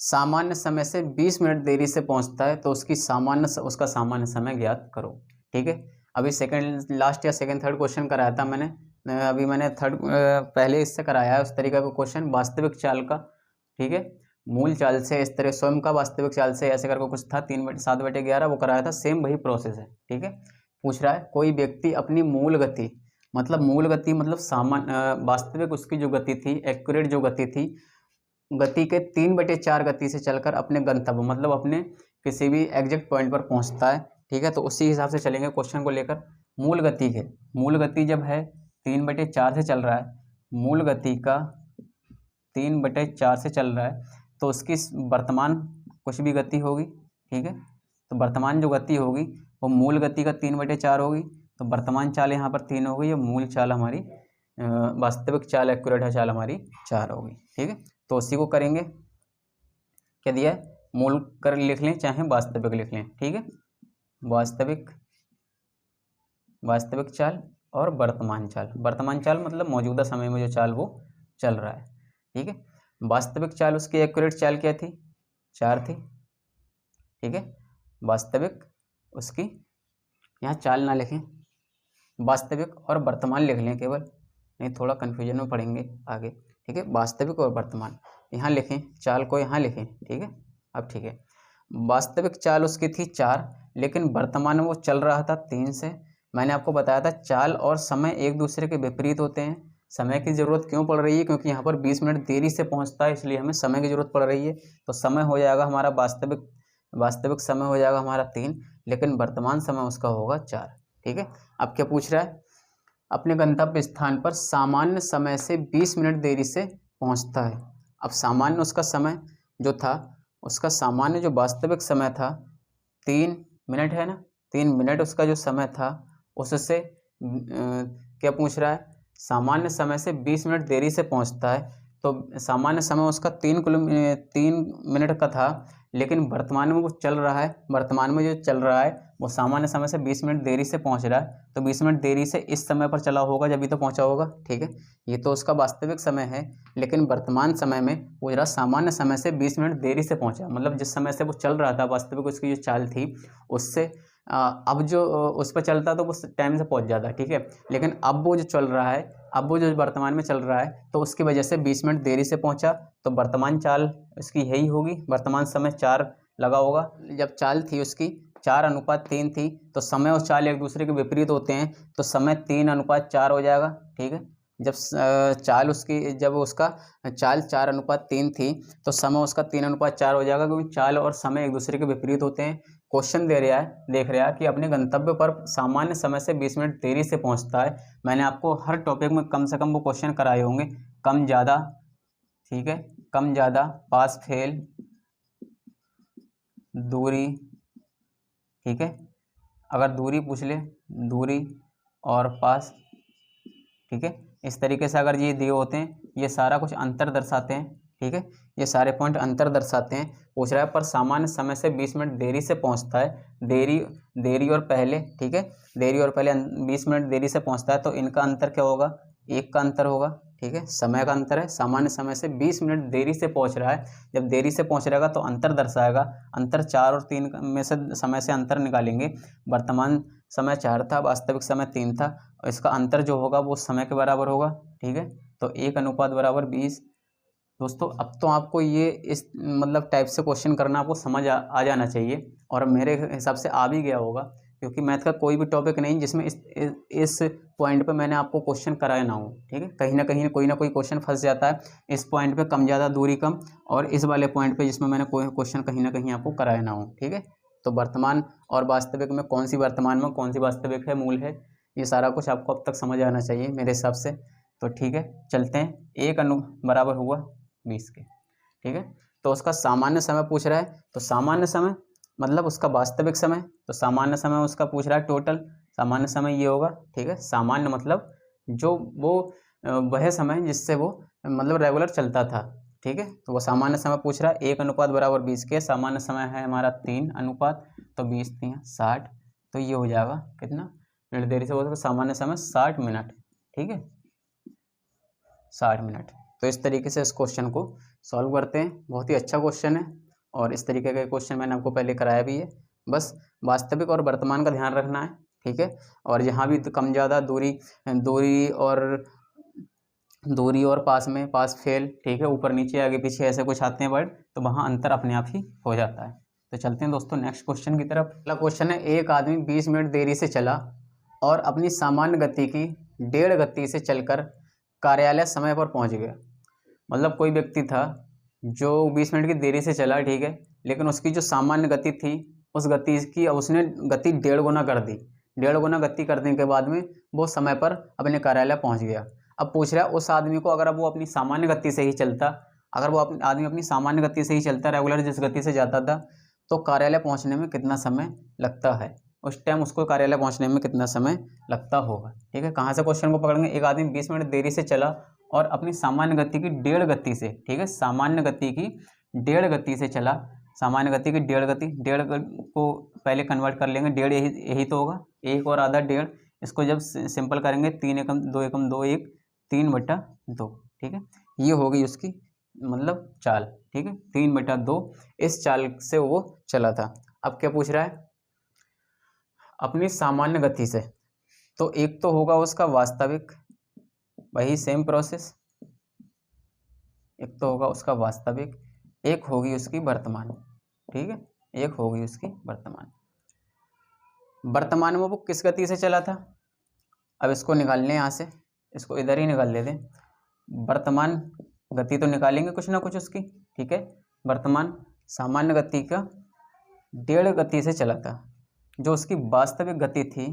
सामान्य समय से 20 मिनट देरी से पहुंचता है, तो उसका सामान्य समय ज्ञात करो, ठीक है। अभी लास्ट या सेकंड थर्ड क्वेश्चन कराया था मैंने, अभी मैंने पहले इससे कराया है उस तरीके का क्वेश्चन वास्तविक चाल का, ठीक है। मूल चाल से इस तरह स्वयं का वास्तविक चाल से ऐसे करके कुछ था, 3/7/11 वो कराया था, सेम वही प्रोसेस है, ठीक है। पूछ रहा है कोई व्यक्ति अपनी मूल गति मतलब सामान्य वास्तविक उसकी जो गति थी, एक्यूरेट जो गति थी, गति के 3/4 गति से चलकर अपने गंतव्य मतलब अपने किसी भी एग्जैक्ट पॉइंट पर पहुंचता है, ठीक है। तो उसी हिसाब से चलेंगे क्वेश्चन को लेकर। मूल गति जब है 3/4 से चल रहा है, मूल गति का 3/4 से चल रहा है, तो उसकी वर्तमान कुछ भी गति होगी, ठीक है। तो वर्तमान जो गति होगी वो मूल गति का 3/4 होगी, तो वर्तमान चाल यहाँ पर 3 हो गई, मूल चाल हमारी वास्तविक चाल एक्यूरेट चाल हमारी 4 होगी, ठीक है। तो उसी को करेंगे, क्या दिया है, मूल कर लिख लें चाहे वास्तविक लिख लें, ठीक है। वास्तविक चाल और वर्तमान चाल मतलब मौजूदा समय में जो चाल वो चल रहा है, ठीक है। वास्तविक चाल उसकी एक्यूरेट चाल क्या थी, 4 थी, ठीक है। वास्तविक उसकी, यहाँ चाल ना लिखें, वास्तविक और वर्तमान लिख लें केवल, नहीं थोड़ा कन्फ्यूजन में पड़ेंगे आगे, ठीक है। वास्तविक और वर्तमान यहाँ लिखें, चाल को यहाँ लिखें, ठीक है। अब ठीक है, वास्तविक चाल उसकी थी 4, लेकिन वर्तमान में वो चल रहा था 3 से। मैंने आपको बताया था चाल और समय एक दूसरे के विपरीत होते हैं। समय की ज़रूरत क्यों पड़ रही है, क्योंकि यहाँ पर 20 मिनट देरी से पहुँचता है, इसलिए हमें समय की ज़रूरत पड़ रही है। तो समय हो जाएगा हमारा वास्तविक समय हो जाएगा हमारा 3, लेकिन वर्तमान समय उसका होगा 4, ठीक है। अब क्या पूछ रहा है, अपने गंतव्य स्थान पर सामान्य समय से 20 मिनट देरी से पहुँचता है। अब सामान्य उसका समय जो था, उसका सामान्य जो वास्तविक समय था 3 मिनट है ना, 3 मिनट उसका जो समय था, उससे क्या पूछ रहा है, सामान्य समय से 20 मिनट देरी से पहुंचता है। तो सामान्य समय उसका 3 मिनट का था, लेकिन वर्तमान में वो चल रहा है, वर्तमान में जो चल रहा है वो सामान्य समय से 20 मिनट देरी से पहुंच रहा है। तो 20 मिनट देरी से इस समय पर चला होगा जब भी तो पहुंचा होगा, ठीक है। ये तो उसका वास्तविक समय है, लेकिन वर्तमान समय में वो जरा सामान्य समय से 20 मिनट देरी से पहुंचा, मतलब जिस समय से वो चल रहा था वास्तविक उसकी जो चाल थी उससे अब जो उस पर चलता तो वो टाइम से पहुंच जाता, ठीक है। लेकिन अब वो जो चल रहा है, अब वो जो वर्तमान में चल रहा है तो उसकी वजह से 20 मिनट देरी से पहुंचा, तो वर्तमान चाल इसकी यही होगी, वर्तमान समय 4 लगा होगा। जब चाल थी उसकी 4:3 थी, तो समय और चाल एक दूसरे के विपरीत होते हैं, तो समय 3:4 हो जाएगा। ठीक है, जब चाल उसका चाल 4:3 थी तो समय उसका 3:4 हो जाएगा, क्योंकि चाल और समय एक दूसरे के विपरीत होते हैं। क्वेश्चन देख रहा है कि अपने गंतव्य पर सामान्य समय से 20 मिनट देरी से पहुंचता है। मैंने आपको हर टॉपिक में कम से कम वो क्वेश्चन कराए होंगे, कम ज़्यादा, ठीक है, कम ज़्यादा, पास फेल, दूरी, ठीक है, अगर दूरी पूछ ले, दूरी और पास, ठीक है, इस तरीके से अगर ये दिए होते हैं, ये सारा कुछ अंतर दर्शाते हैं। ठीक है, ये सारे पॉइंट अंतर दर्शाते हैं। पूछ रहा है पर सामान्य समय से 20 मिनट देरी से पहुंचता है, देरी और पहले, ठीक है, देरी और पहले 20 मिनट देरी से पहुंचता है, तो इनका अंतर क्या होगा, 1 का अंतर होगा। ठीक है, समय का अंतर है, सामान्य समय से 20 मिनट देरी से पहुंच रहा है, जब देरी से पहुंच रहेगा तो अंतर दर्शाएगा। अंतर 4 और 3 में से समय से अंतर निकालेंगे। वर्तमान समय 4 था, वास्तविक समय 3 था, और इसका अंतर जो होगा वो समय के बराबर होगा। ठीक है, तो 1:20। दोस्तों अब तो आपको ये इस मतलब टाइप से क्वेश्चन करना आपको समझ आ जाना चाहिए, और मेरे हिसाब से आ भी गया होगा, क्योंकि मैथ का कोई भी टॉपिक नहीं जिसमें इस पॉइंट पे मैंने आपको क्वेश्चन कराया ना हो। ठीक है, कहीं ना कहीं कोई ना कोई क्वेश्चन फंस जाता है इस पॉइंट पे, कम ज़्यादा दूरी कम, और इस वाले पॉइंट पे जिसमें मैंने कोई क्वेश्चन कहीं ना कहीं आपको कराया ना हो। ठीक है, तो वर्तमान और वास्तविक में कौन सी वर्तमान में कौन सी वास्तविक है, मूल है, ये सारा कुछ आपको अब तक समझ आना चाहिए मेरे हिसाब से। तो ठीक है, चलते हैं। 1 बराबर हुआ 20 के। ठीक है, तो उसका सामान्य समय पूछ रहा है, तो सामान्य समय मतलब उसका वास्तविक समय, तो सामान्य समय उसका पूछ रहा है टोटल, सामान्य समय ये होगा। ठीक है, सामान्य मतलब जो वो वह समय जिससे वो मतलब रेगुलर चलता था। ठीक है, तो वो सामान्य समय पूछ रहा है। 1:20 के, सामान्य समय है हमारा 3 अनुपात, तो 20 3 60, तो ये हो जाएगा कितना मिनट देरी से हो, सामान्य समय 60 मिनट। ठीक है, 60 मिनट। तो इस तरीके से इस क्वेश्चन को सॉल्व करते हैं। बहुत ही अच्छा क्वेश्चन है, और इस तरीके का क्वेश्चन मैंने आपको पहले कराया भी है। बस वास्तविक और वर्तमान का ध्यान रखना है। ठीक है, और यहाँ भी कम ज़्यादा, दूरी और पास में, पास फेल, ठीक है, ऊपर नीचे आगे पीछे ऐसे कुछ आते हैं वर्ड, तो वहाँ अंतर अपने आप ही हो जाता है। तो चलते हैं दोस्तों नेक्स्ट क्वेश्चन की तरफ। अगला क्वेश्चन है, एक आदमी 20 मिनट देरी से चला और अपनी सामान्य गति की 1.5 गति से चलकर कार्यालय समय पर पहुंच गया। मतलब कोई व्यक्ति था जो 20 मिनट की देरी से चला, ठीक है, लेकिन उसकी जो सामान्य गति थी उस गति की उसने गति 1.5 गुना कर दी। 1.5 गुना गति करने के बाद में वो समय पर अपने कार्यालय पहुंच गया। अब पूछ रहा है उस आदमी को, अगर वो अपनी सामान्य गति से ही चलता, अगर वो आदमी अपनी सामान्य गति से ही चलता, रेगुलर जिस गति से जाता था, तो कार्यालय पहुँचने में कितना समय लगता है, उस टाइम उसको कार्यालय पहुंचने में कितना समय लगता होगा। ठीक है, कहाँ से क्वेश्चन को पकड़ेंगे। एक आदमी 20 मिनट देरी से चला और अपनी सामान्य गति की 1.5 गति से, ठीक है, सामान्य गति की 1.5 गति से चला, सामान्य गति की 1.5 गति, 1.5 को पहले कन्वर्ट कर लेंगे, 1.5 यही तो होगा, 1 और आधा 1.5, इसको जब सिंपल करेंगे 3 एकम 2 एकम 2 1 3/2। ठीक है, ये हो गई उसकी मतलब चाल। ठीक है, 3/2 इस चाल से वो चला था। अब क्या पूछ रहा है, अपनी सामान्य गति से, तो एक तो होगा उसका वास्तविक, वही सेम प्रोसेस, एक तो होगा उसका वास्तविक, एक होगी उसकी वर्तमान। ठीक है, एक होगी उसकी वर्तमान। वर्तमान में वो किस गति से चला था, अब इसको निकाल लें यहाँ से, इसको इधर ही निकाल लेते हैं। वर्तमान गति तो निकालेंगे कुछ ना कुछ उसकी। ठीक है, वर्तमान सामान्य गति का 1.5 गति से चला था, जो उसकी वास्तविक गति थी।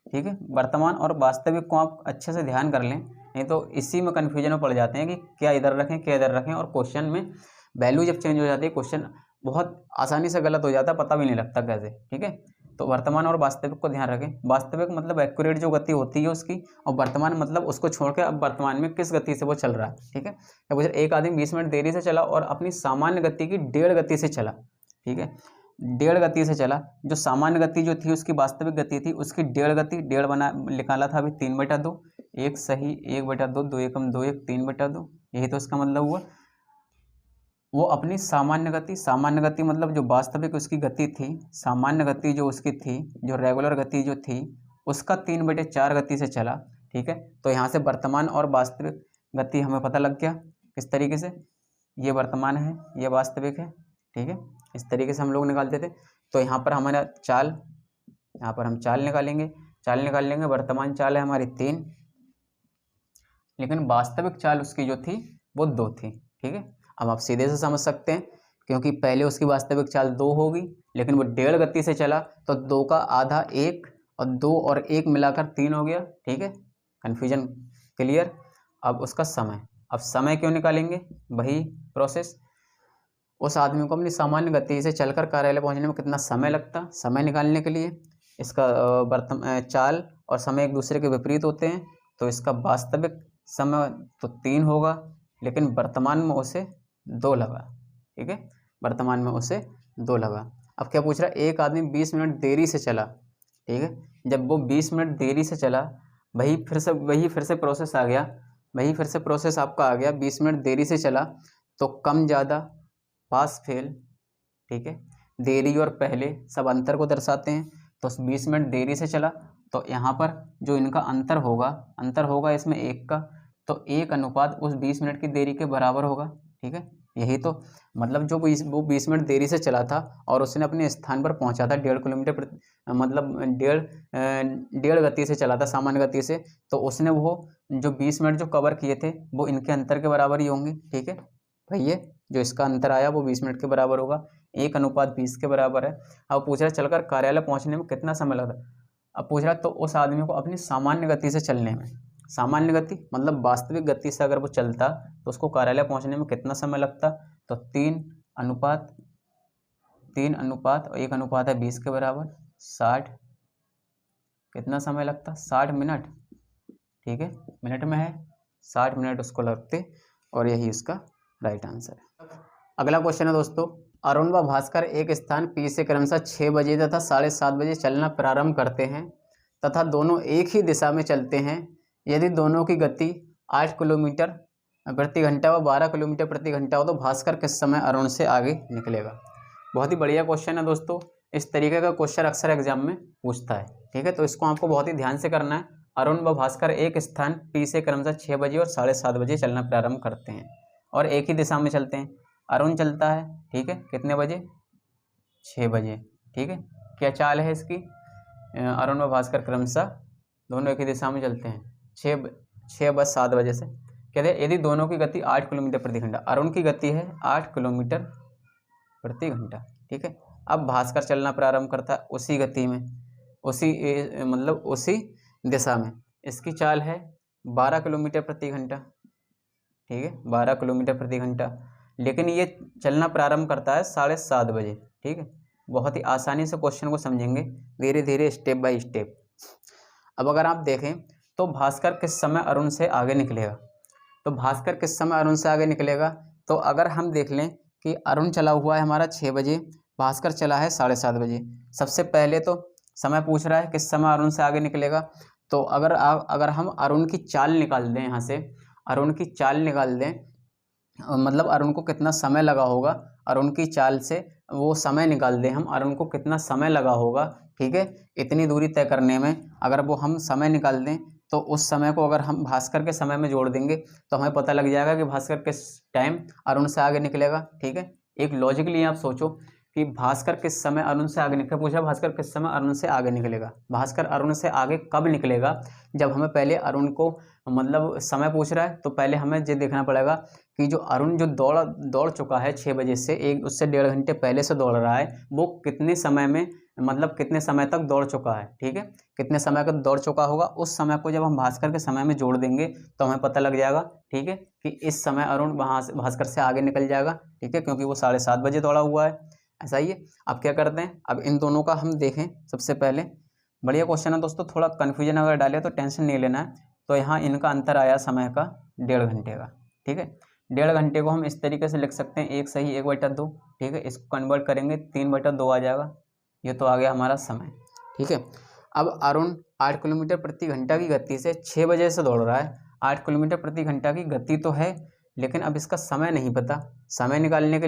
ठीक है, वर्तमान और वास्तविक को आप अच्छे से ध्यान कर लें, नहीं तो इसी में कन्फ्यूजन में पड़ जाते हैं कि क्या इधर रखें क्या इधर रखें, और क्वेश्चन में वैल्यू जब चेंज हो जाती है क्वेश्चन बहुत आसानी से गलत हो जाता है, पता भी नहीं लगता कैसे। ठीक है, तो वर्तमान और वास्तविक को ध्यान रखें। वास्तविक मतलब एक्यूरेट जो गति होती है उसकी, और वर्तमान मतलब उसको छोड़ के अब वर्तमान में किस गति से वो चल रहा है। ठीक है, अब एक आदमी 20 मिनट देरी से चला और अपनी सामान्य गति की 1.5 गति से चला। ठीक है, 1.5 गति से चला, जो सामान्य गति जो थी उसकी वास्तविक गति थी, उसकी 1.5 गति 1.5 बना निकाला था अभी 3/2, 1 सही 1/2, 2 एकम 2 1 3/2, यही तो उसका मतलब हुआ। वो अपनी सामान्य गति मतलब जो वास्तविक उसकी गति थी, सामान्य गति जो उसकी थी, जो रेगुलर गति जो थी, उसका 3/4 गति से चला। ठीक है। तो यहाँ से वर्तमान और वास्तविक गति हमें पता लग गया किस तरीके से, ये वर्तमान है, ये वास्तविक है, ठीक है। इस तरीके से हम लोग निकालते थे। तो यहाँ पर हमारा चाल, यहाँ पर हम चाल निकालेंगे, वर्तमान चाल है हमारी 3, लेकिन वास्तविक चाल उसकी जो थी वो 2 थी, ठीक है। अब आप सीधे से समझ सकते हैं, क्योंकि पहले उसकी वास्तविक चाल 2 होगी, लेकिन वो 1.5 गति से चला, तो 2 का आधा 1 और 2 और 1 मिलाकर 3 हो गया, ठीक है। Confusion clear. अब उसका समय, अब समय क्यों निकालेंगे, वही प्रोसेस, उस आदमी को अपनी सामान्य गति से चलकर कार्यालय पहुंचने में कितना समय लगता, समय निकालने के लिए इसका चाल और समय एक दूसरे के विपरीत होते हैं, तो इसका वास्तविक समय तो 3 होगा, लेकिन वर्तमान में उसे 2 लगा, ठीक है, वर्तमान में उसे 2 लगा। अब क्या पूछ रहा है, एक आदमी 20 मिनट देरी से चला, ठीक है। जब वो 20 मिनट देरी से चला, वही फिर से प्रोसेस आ गया, वही फिर से प्रोसेस आपका आ गया, 20 मिनट देरी से चला, तो कम ज़्यादा, पास फेल, ठीक है। देरी और पहले सब अंतर को दर्शाते हैं, तो 20 मिनट देरी से चला, तो यहाँ पर जो इनका अंतर होगा इसमें 1 का, तो 1 अनुपात उस 20 मिनट की देरी के बराबर होगा, ठीक है। यही तो मतलब जो वो 20 मिनट देरी से चला था और उसने अपने स्थान पर पहुंचा था 1.5 किलोमीटर मतलब 1.5 गति से चला था, सामान्य गति से, तो उसने वो जो 20 मिनट जो कवर किए थे वो इनके अंतर के बराबर ही होंगे, ठीक है। भैया जो इसका अंतर आया वो 20 मिनट के बराबर होगा, 1 अनुपात 20 के बराबर है। अब पूछ रहा है चलकर कार्यालय पहुंचने में कितना समय लगता है। अब पूछ रहा है तो उस आदमी को अपनी सामान्य गति से चलने में, सामान्य गति मतलब वास्तविक गति से अगर वो चलता तो उसको कार्यालय पहुंचने में कितना समय लगता, तो 3 अनुपात 1 अनुपात है 20 के बराबर, 60, कितना समय लगता, 60 मिनट, ठीक है, मिनट में है, 60 मिनट उसको लगते, और यही इसका राइट आंसर है। अगला क्वेश्चन है दोस्तों, अरुण व भास्कर एक स्थान P से क्रमशः 6 बजे तथा 7:30 बजे चलना प्रारंभ करते हैं तथा दोनों एक ही दिशा में चलते हैं। यदि दोनों की गति 8 किलोमीटर प्रति घंटा व 12 किलोमीटर प्रति घंटा हो तो भास्कर किस समय अरुण से आगे निकलेगा। बहुत ही बढ़िया क्वेश्चन है दोस्तों, इस तरीके का क्वेश्चन अक्सर एग्जाम में पूछता है, ठीक है। तो इसको आपको बहुत ही ध्यान से करना है। अरुण व भास्कर एक स्थान P से क्रमशः 6 बजे और 7:30 बजे चलना प्रारंभ करते हैं और एक ही दिशा में चलते हैं। अरुण चलता है, ठीक है, कितने बजे, 6 बजे, ठीक है। क्या चाल है इसकी, अरुण व भास्कर क्रमशः दोनों एक ही दिशा में चलते हैं 6 बज 7 बजे से। कहते हैं यदि दोनों की गति 8 किलोमीटर प्रति घंटा, अरुण की गति है 8 किलोमीटर प्रति घंटा, ठीक है। अब भास्कर चलना प्रारंभ करता है उसी गति में, उसी दिशा में, इसकी चाल है 12 किलोमीटर प्रति घंटा, ठीक है, 12 किलोमीटर प्रति घंटा, लेकिन ये चलना प्रारंभ करता है 7:30 बजे, ठीक है। बहुत ही आसानी से क्वेश्चन को समझेंगे, धीरे धीरे स्टेप बाय स्टेप। अब अगर आप देखें तो भास्कर किस समय अरुण से आगे निकलेगा, तो भास्कर किस समय अरुण से आगे निकलेगा, तो अगर हम देख लें कि अरुण चला हुआ है हमारा 6 बजे, भास्कर चला है 7:30 बजे। सबसे पहले तो समय पूछ रहा है किस समय अरुण से आगे निकलेगा, तो अगर हम अरुण की चाल निकाल दें, यहाँ से अरुण की चाल निकाल दें, मतलब अरुण को कितना समय लगा होगा, अरुण की चाल से वो समय निकाल दें हम, अरुण को कितना समय लगा होगा, ठीक है, इतनी दूरी तय करने में अगर वो हम समय निकाल दें, तो उस समय को अगर हम भास्कर के समय में जोड़ देंगे तो हमें पता लग जाएगा कि भास्कर किस टाइम अरुण से आगे निकलेगा, ठीक है। एक लॉजिकली आप सोचो कि भास्कर किस समय अरुण से आगे निकले, पूछा भास्कर किस समय अरुण से आगे निकलेगा, भास्कर अरुण से आगे कब निकलेगा, जब हमें पहले अरुण को मतलब समय पूछ रहा है, तो पहले हमें ये देखना पड़ेगा कि जो अरुण जो दौड़ चुका है 6 बजे से, उससे 1.5 घंटे पहले से दौड़ रहा है, वो कितने समय में मतलब कितने समय तक दौड़ चुका है, ठीक है, कितने समय तक दौड़ चुका होगा, उस समय को जब हम भास्कर के समय में जोड़ देंगे तो हमें पता लग जाएगा, ठीक है, कि इस समय अरुण वहाँ से भास्कर से आगे निकल जाएगा, ठीक है, क्योंकि वो 7:30 बजे दौड़ा हुआ है, ऐसा ही है। अब क्या करते हैं, अब इन दोनों का हम देखें सबसे पहले, बढ़िया क्वेश्चन है दोस्तों, थोड़ा कन्फ्यूजन अगर डाले तो टेंशन नहीं लेना है। तो यहाँ इनका अंतर आया समय का 1.5 घंटे का, ठीक है। 1.5 घंटे को हम इस तरीके से लिख सकते हैं, 1 सही 1/2, ठीक है, इसको कन्वर्ट करेंगे 3/2 आ जाएगा, ये तो आ गया हमारा समय, ठीक है। अब अरुण 8 किलोमीटर प्रति घंटा की गति से 6 बजे से दौड़ रहा है, 8 किलोमीटर प्रति घंटा की गति तो है, लेकिन अब इसका समय नहीं पता। समय निकालने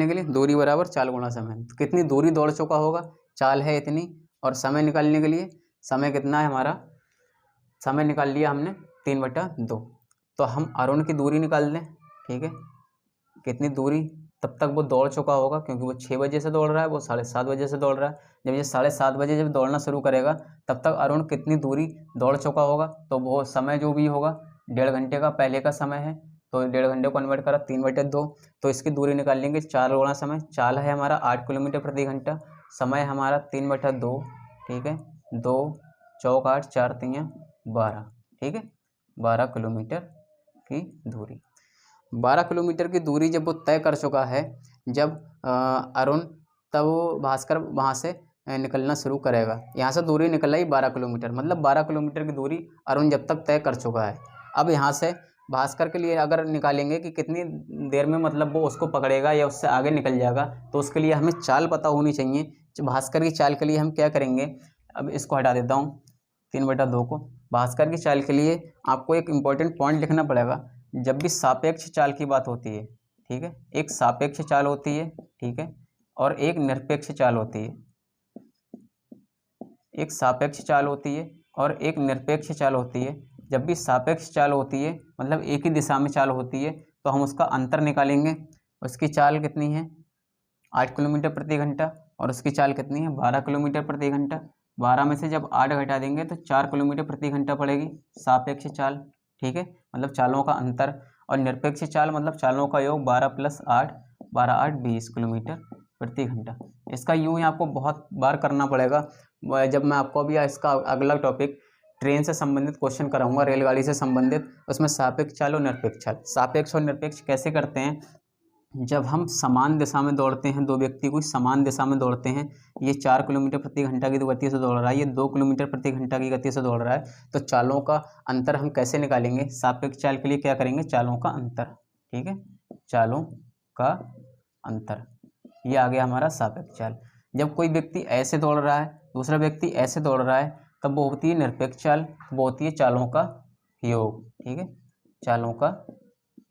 के लिए दूरी बराबर चाल गुणा समय, तो कितनी दूरी दौड़ चुका होगा, चाल है इतनी, और समय निकालने के लिए समय कितना है हमारा समय निकाल लिया हमने 3/2। तो हम अरुण की दूरी निकाल लें, ठीक है। कितनी दूरी, तब तक वो दौड़ चुका होगा क्योंकि वो 6 बजे से दौड़ रहा है, वो 7:30 बजे से दौड़ रहा है। जब ये 7:30 बजे जब दौड़ना शुरू करेगा तब तक अरुण कितनी दूरी दौड़ चुका होगा, तो वो समय जो भी होगा 1.5 घंटे का पहले का समय है, तो 1.5 घंटे को कन्वर्ट करा 3/2, तो इसकी दूरी निकाल लेंगे 4 गुणा समय। चाल है हमारा 8 किलोमीटर प्रति घंटा, समय हमारा 3/2, ठीक है। 2 चौक 8, 4 तियाँ 12, ठीक है। 12 किलोमीटर की दूरी, 12 किलोमीटर की दूरी जब वो तय कर चुका है, जब अरुण, तब भास्कर वहाँ से निकलना शुरू करेगा। यहाँ से दूरी निकल आई 12 किलोमीटर, मतलब 12 किलोमीटर की दूरी अरुण जब तक तय कर चुका है। अब यहाँ से भास्कर के लिए अगर निकालेंगे कि कितनी देर में मतलब वो उसको पकड़ेगा या उससे आगे निकल जाएगा, तो उसके लिए हमें चाल पता होनी चाहिए। भास्कर की चाल के लिए हम क्या करेंगे, अब इसको हटा देता हूँ 3/2 को। भास्कर की चाल के लिए आपको एक इम्पॉर्टेंट पॉइंट लिखना पड़ेगा। जब भी सापेक्ष चाल की बात होती है, ठीक है, एक सापेक्ष चाल होती है, ठीक है, और एक निरपेक्ष चाल होती है। एक सापेक्ष चाल होती है और एक निरपेक्ष चाल होती है। जब भी सापेक्ष चाल होती है मतलब एक ही दिशा में चाल होती है, तो हम उसका अंतर निकालेंगे। उसकी चाल कितनी है, 8 किलोमीटर प्रति घंटा, और उसकी चाल कितनी है, 12 किलोमीटर प्रति घंटा। 12 में से जब 8 घटा देंगे तो 4 किलोमीटर प्रति घंटा पड़ेगी सापेक्ष चाल, ठीक है, मतलब चालों का अंतर। और निरपेक्ष चाल मतलब चालों का योग 12 + 8, 12 × 8 = 20 किलोमीटर प्रति घंटा। इसका यूँ ही आपको बहुत बार करना पड़ेगा। जब मैं आपको अभी इसका अगला टॉपिक ट्रेन से संबंधित क्वेश्चन कराऊंगा, रेलगाड़ी से संबंधित, उसमें सापेक्ष चाल और निरपेक्ष चाल, सापेक्ष और निरपेक्ष कैसे करते हैं। जब हम समान दिशा में दौड़ते हैं, दो व्यक्ति कोई समान दिशा में दौड़ते हैं, ये 4 किलोमीटर प्रति घंटा की गति से दौड़ रहा है, ये 2 किलोमीटर प्रति घंटा की गति से दौड़ रहा है, तो चालों का अंतर हम कैसे निकालेंगे। सापेक्ष चाल के लिए क्या करेंगे, चालों का अंतर, ठीक है, चालों का अंतर, ये आ गया हमारा सापेक्ष चाल। जब कोई व्यक्ति ऐसे दौड़ रहा है, दूसरा व्यक्ति ऐसे दौड़ रहा है, तब वो होती है निरपेक्ष चाल, वो होती है चालों का योग, ठीक है, चालों का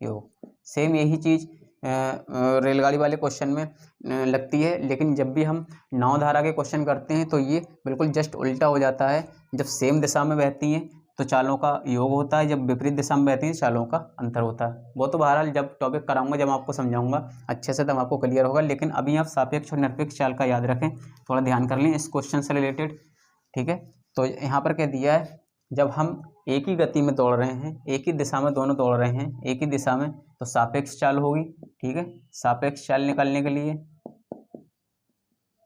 योग। सेम यही चीज़ रेलगाड़ी वाले क्वेश्चन में लगती है, लेकिन जब भी हम नाव धारा के क्वेश्चन करते हैं तो ये बिल्कुल जस्ट उल्टा हो जाता है। जब सेम दिशा में बहती हैं तो चालों का योग होता है, जब विपरीत दिशा में बहती हैं चालों का अंतर होता है। वो तो बहरहाल जब टॉपिक कराऊंगा, जब आपको समझाऊंगा अच्छे से, तब आपको क्लियर होगा। लेकिन अभी आप सापेक्ष और निरपेक्ष चाल का याद रखें, थोड़ा ध्यान कर लें इस क्वेश्चन से रिलेटेड, ठीक है। तो यहाँ पर क्या दिया है, जब हम एक ही गति में दौड़ रहे हैं, एक ही दिशा में दोनों दौड़ रहे हैं, एक ही दिशा में, तो सापेक्ष चाल होगी, ठीक है। सापेक्ष चाल निकालने के लिए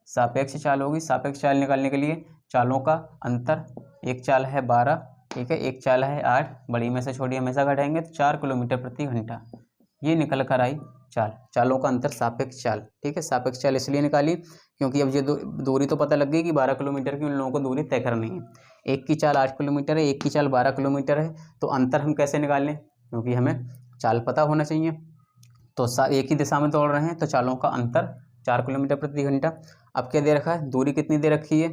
सापेक्ष चाल होगी, सापेक्ष चाल निकालने के लिए चालों का अंतर, एक चाल है 12, ठीक है, एक चाल है 8, बड़ी में से छोटी हमेशा घटाएंगे, तो 4 किलोमीटर प्रति घंटा, ये निकल कर आई चाल, चालों का अंतर सापेक्ष चाल, ठीक है। सापेक्ष चाल इसलिए निकाली क्योंकि अब ये दूरी तो पता लग गई कि 12 किलोमीटर की उन लोगों को दूरी तय करनी है। एक की चाल 8 किलोमीटर है, एक की चाल 12 किलोमीटर है, तो अंतर हम कैसे निकालें, क्योंकि हमें चाल पता होना चाहिए। तो एक ही दिशा में दौड़ रहे हैं तो चालों का अंतर 4 किलोमीटर प्रति घंटा। अब क्या दे रखा है, दूरी कितनी दे रखी है।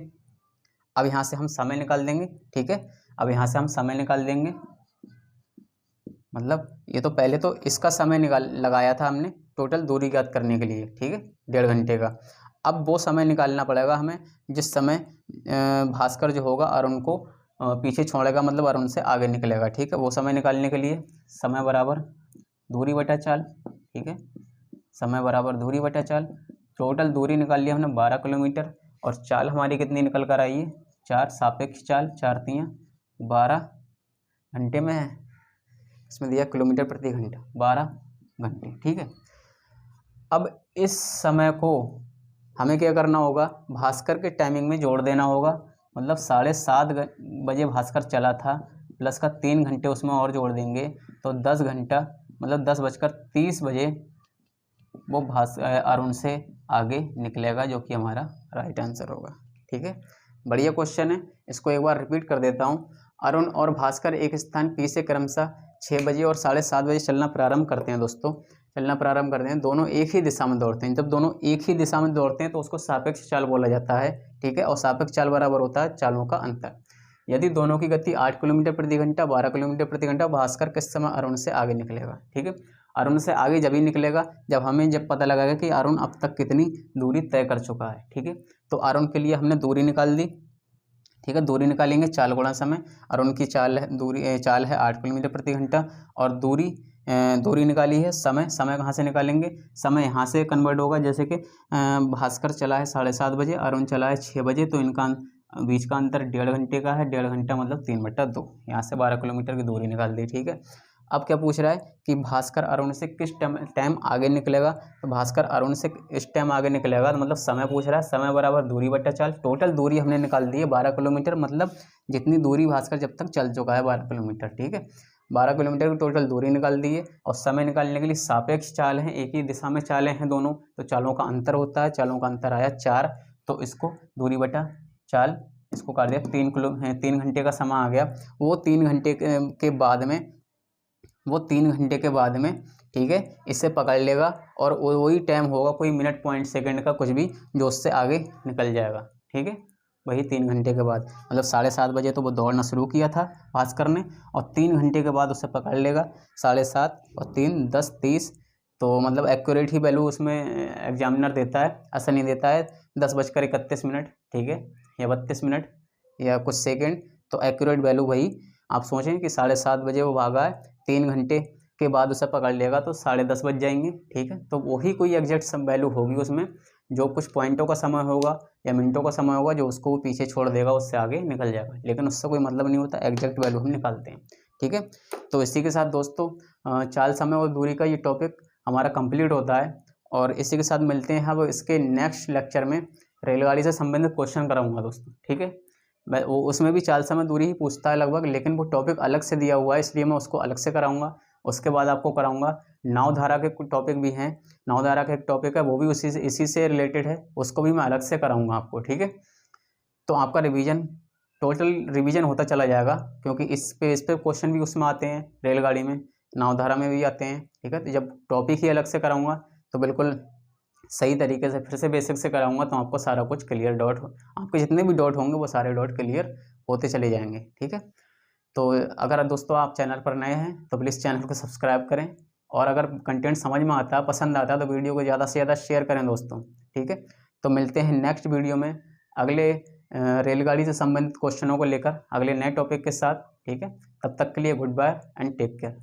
अब यहाँ से हम समय निकाल देंगे, ठीक है, अब यहाँ से हम समय निकाल देंगे, मतलब ये तो पहले तो इसका समय लगाया था हमने टोटल दूरी ज्ञात करने के लिए, ठीक है, 1.5 घंटे का। अब वो समय निकालना पड़ेगा हमें जिस समय भास्कर जो होगा अरुण को पीछे छोड़ेगा, मतलब अरुण से आगे निकलेगा, ठीक है। वो समय निकालने के लिए समय बराबर दूरी बटा चाल, ठीक है, समय बराबर दूरी बटा चाल। टोटल दूरी निकाल ली हमने 12 किलोमीटर, और चाल हमारी कितनी निकल कर आई है, 4, सापेक्ष चाल 4 × 3 = 12 घंटे में है, इसमें दिया किलोमीटर प्रति घंटा, 12 घंटे, ठीक है। अब इस समय को हमें क्या करना होगा, भास्कर के टाइमिंग में जोड़ देना होगा, मतलब 7:30 बजे भास्कर चला था, प्लस का 3 घंटे उसमें और जोड़ देंगे, तो 10 घंटा, मतलब 10:30 बजे वो अरुण से आगे निकलेगा, जो कि हमारा राइट आंसर होगा, ठीक है। बढ़िया क्वेश्चन है, इसको एक बार रिपीट कर देता हूँ। अरुण और भास्कर एक स्थान पी से क्रमशः 6 बजे और 7:30 बजे चलना प्रारंभ करते हैं। दोस्तों, चलना प्रारंभ करते हैं, दोनों एक ही दिशा में दौड़ते हैं। जब दोनों एक ही दिशा में दौड़ते हैं तो उसको सापेक्ष चाल बोला जाता है, ठीक है, और सापेक्ष चाल बराबर होता है चालों का अंतर। यदि दोनों की गति 8 किलोमीटर प्रति घंटा, 12 किलोमीटर प्रति घंटा, भास्कर किस समय अरुण से आगे निकलेगा, ठीक है। अरुण से आगे जब ही निकलेगा जब पता लगेगा कि अरुण अब तक कितनी दूरी तय कर चुका है, ठीक है। तो अरुण के लिए हमने दूरी निकाल दी, ठीक है। दूरी निकालेंगे चाल गुणा समय, और उनकी चाल है चाल है 8 किलोमीटर प्रति घंटा, और दूरी निकाली है। समय कहाँ से निकालेंगे, समय यहाँ से कन्वर्ट होगा, जैसे कि भास्कर चला है 7:30 बजे, अरुण चला है 6 बजे, तो इनका बीच का अंतर 1.5 घंटे का है। 1.5 घंटा मतलब 3/2, यहाँ से 12 किलोमीटर की दूरी निकाल दी। ठीक है। अब क्या पूछ रहा है कि भास्कर अरुण से किस टाइम आगे निकलेगा, तो भास्कर अरुण से इस टाइम आगे निकलेगा, तो मतलब समय पूछ रहा है, समय बराबर दूरी बट्टा चाल। टोटल दूरी हमने निकाल दी है 12 किलोमीटर, मतलब जितनी दूरी भास्कर जब तक चल चुका है 12 किलोमीटर। ठीक है। 12 किलोमीटर की टोटल दूरी निकाल दी है, और समय निकालने के लिए सापेक्ष चाल है, एक ही दिशा में चालें हैं दोनों, तो चालों का अंतर होता है। चालों का अंतर आया 4, तो इसको दूरी बटा चाल इसको कर दिया 3 घंटे का समय आ गया। वो 3 घंटे के बाद में ठीक है इसे पकड़ लेगा, और वही टाइम होगा, कोई मिनट पॉइंट सेकंड का कुछ भी, जो उससे आगे निकल जाएगा। ठीक है। वही 3 घंटे के बाद, मतलब 7:30 बजे तो वो दौड़ना शुरू किया था भास्कर ने, और 3 घंटे के बाद उसे पकड़ लेगा। 7:30 और 3 10 30, तो मतलब एक्यूरेट ही वैल्यू उसमें एग्जामिनर देता है, ऐसा नहीं देता है 10:31 ठीक है, या 32 मिनट या कुछ सेकेंड, तो एक्यूरेट वैल्यू वही आप सोचें कि 7:30 बजे वो भागा है, 3 घंटे के बाद उसे पकड़ लेगा तो 10:30 बज जाएंगे। ठीक है। तो वही कोई एग्जैक्ट सब वैल्यू होगी उसमें, जो कुछ पॉइंटों का समय होगा या मिनटों का समय होगा, जो उसको पीछे छोड़ देगा, उससे आगे निकल जाएगा, लेकिन उससे कोई मतलब नहीं होता, एग्जैक्ट वैल्यू हम निकालते हैं। ठीक है। तो इसी के साथ दोस्तों चाल, समय और दूरी का ये टॉपिक हमारा कंप्लीट होता है, और इसी के साथ मिलते हैं अब इसके नेक्स्ट लेक्चर में। रेलगाड़ी से संबंधित क्वेश्चन कराऊंगा दोस्तों। ठीक है। मैं वो उसमें भी चाल, समय, दूरी ही पूछता है लगभग, लेकिन वो टॉपिक अलग से दिया हुआ है, इसलिए मैं उसको अलग से कराऊंगा। उसके बाद आपको कराऊंगा नाव धारा के कुछ टॉपिक भी हैं, नाव धारा का एक टॉपिक है, वो भी इसी से रिलेटेड है, उसको भी मैं अलग से कराऊंगा आपको। ठीक है। तो आपका टोटल रिवीजन होता चला जाएगा, क्योंकि इस पे क्वेश्चन भी उसमें आते हैं, रेलगाड़ी में, नाव धारा में भी आते हैं। ठीक है। तो जब टॉपिक ही अलग से कराऊंगा तो बिल्कुल सही तरीके से फिर से बेसिक से कराऊंगा, तो आपको सारा कुछ क्लियर आपके जितने भी डॉट होंगे वो सारे डॉट क्लियर होते चले जाएंगे। ठीक है। तो अगर दोस्तों आप चैनल पर नए हैं तो प्लीज़ चैनल को सब्सक्राइब करें, और अगर कंटेंट समझ में आता है, पसंद आता है, तो वीडियो को ज़्यादा से ज़्यादा शेयर करें दोस्तों। ठीक है। तो मिलते हैं नेक्स्ट वीडियो में अगले रेलगाड़ी से संबंधित क्वेश्चनों को लेकर, अगले नए टॉपिक के साथ। ठीक है। तब तक के लिए good bye and take care.